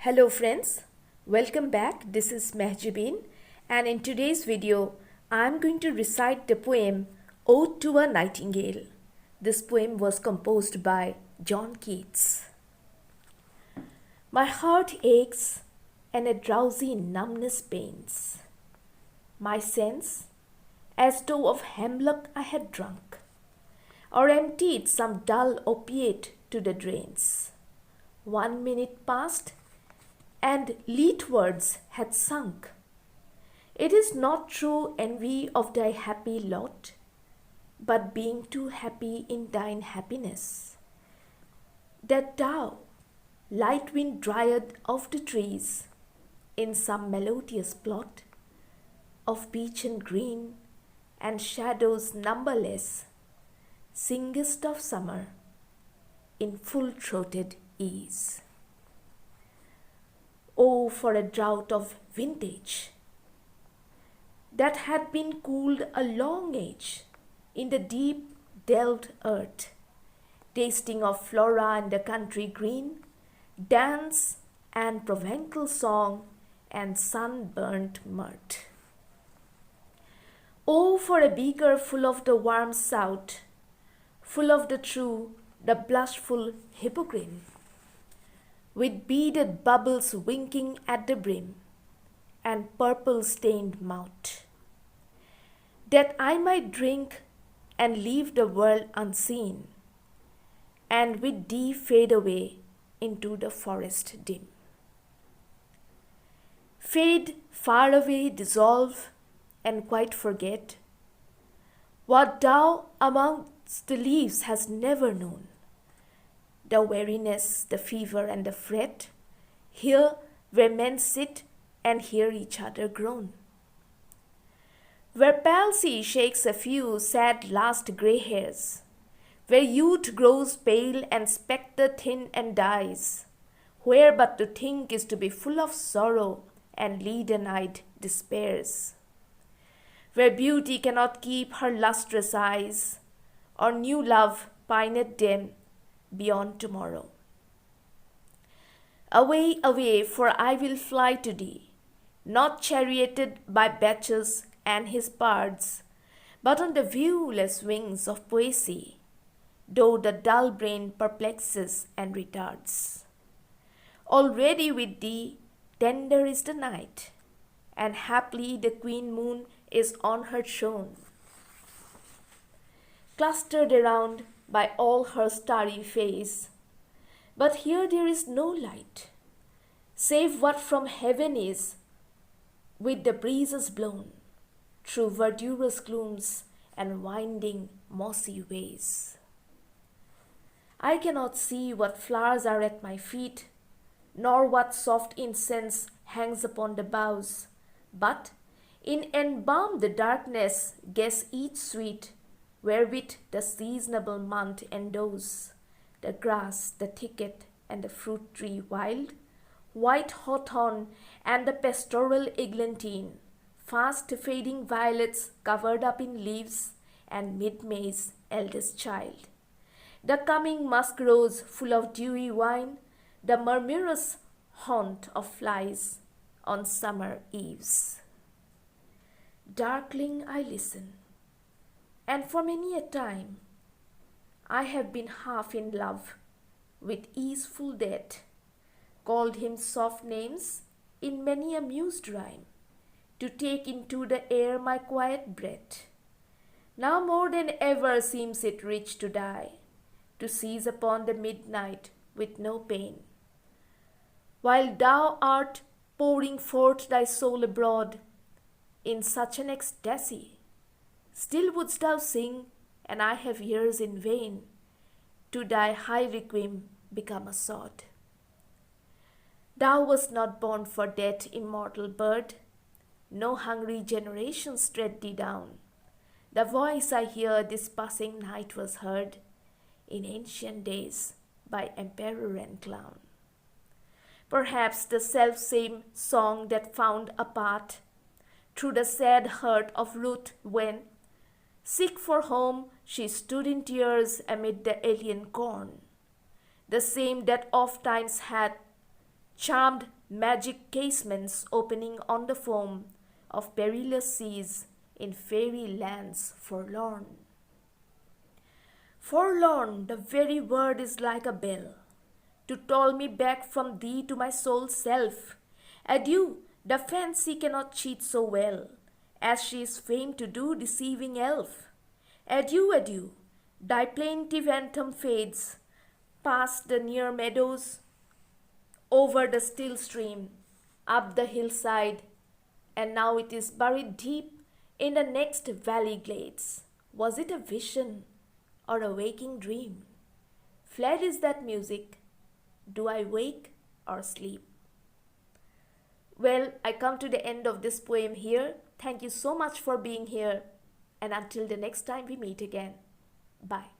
Hello friends, welcome back. This is Mehjabeen, and in today's video I am going to recite the poem Ode to a Nightingale. This poem was composed by John Keats. My heart aches and a drowsy numbness pains my sense, as though of hemlock I had drunk, or emptied some dull opiate to the drains. 1 minute passed, and leetwards had sunk. It is not true envy of thy happy lot, but being too happy in thine happiness, that thou, light wind dryad of the trees, in some melodious plot of beechen green and shadows numberless, singest of summer in full-throated ease. Oh, for a drought of vintage that had been cooled a long age in the deep delved earth, tasting of flora and the country green, dance and provencal song and sunburnt mirth. Oh, for a beaker full of the warm south, full of the true, the blushful hippocrene, with beaded bubbles winking at the brim, and purple-stained mouth, that I might drink and leave the world unseen, and with thee fade away into the forest dim. Fade far away, dissolve, and quite forget what thou amongst the leaves hast never known, the weariness, the fever, and the fret, here where men sit and hear each other groan. Where palsy shakes a few sad last grey hairs, where youth grows pale and spectre thin and dies, where but to think is to be full of sorrow and leaden-eyed despairs, where beauty cannot keep her lustrous eyes, or new love pineth dim beyond tomorrow. Away, away, for I will fly to thee, not charioted by Bacchus and his bards, but on the viewless wings of poesy, though the dull brain perplexes and retards. Already with thee tender is the night, and haply the queen moon is on her throne, clustered around by all her starry face. But here there is no light, save what from heaven is, with the breezes blown, through verdurous glooms and winding mossy ways. I cannot see what flowers are at my feet, nor what soft incense hangs upon the boughs, but in embalmed darkness guess each sweet, wherewith the seasonable month endows the grass, the thicket, and the fruit tree wild, white hawthorn, and the pastoral eglantine, fast fading violets covered up in leaves, and mid-May's eldest child, the coming musk rose full of dewy wine, the murmurous haunt of flies on summer eves. Darkling I listen, and for many a time I have been half in love with easeful death, called him soft names in many a mused rhyme, to take into the air my quiet breath. Now more than ever seems it rich to die, to seize upon the midnight with no pain. While thou art pouring forth thy soul abroad in such an ecstasy, still wouldst thou sing, and I have ears in vain, to thy high requiem become a sod. Thou wast not born for death, immortal bird, no hungry generations tread thee down. The voice I hear this passing night was heard in ancient days by emperor and clown. Perhaps the self-same song that found a path through the sad heart of Ruth when, sick for home, she stood in tears amid the alien corn, the same that oft times had charmed magic casements opening on the foam of perilous seas in fairy lands forlorn. Forlorn, the very word is like a bell to toll me back from thee to my soul's self. Adieu, the fancy cannot cheat so well as she is famed to do, deceiving elf. Adieu, adieu, thy plaintive anthem fades past the near meadows, over the still stream, up the hillside, and now it is buried deep in the next valley glades. Was it a vision or a waking dream? Fled is that music. Do I wake or sleep? Well, I come to the end of this poem here. Thank you so much for being here, and until the next time we meet again. Bye.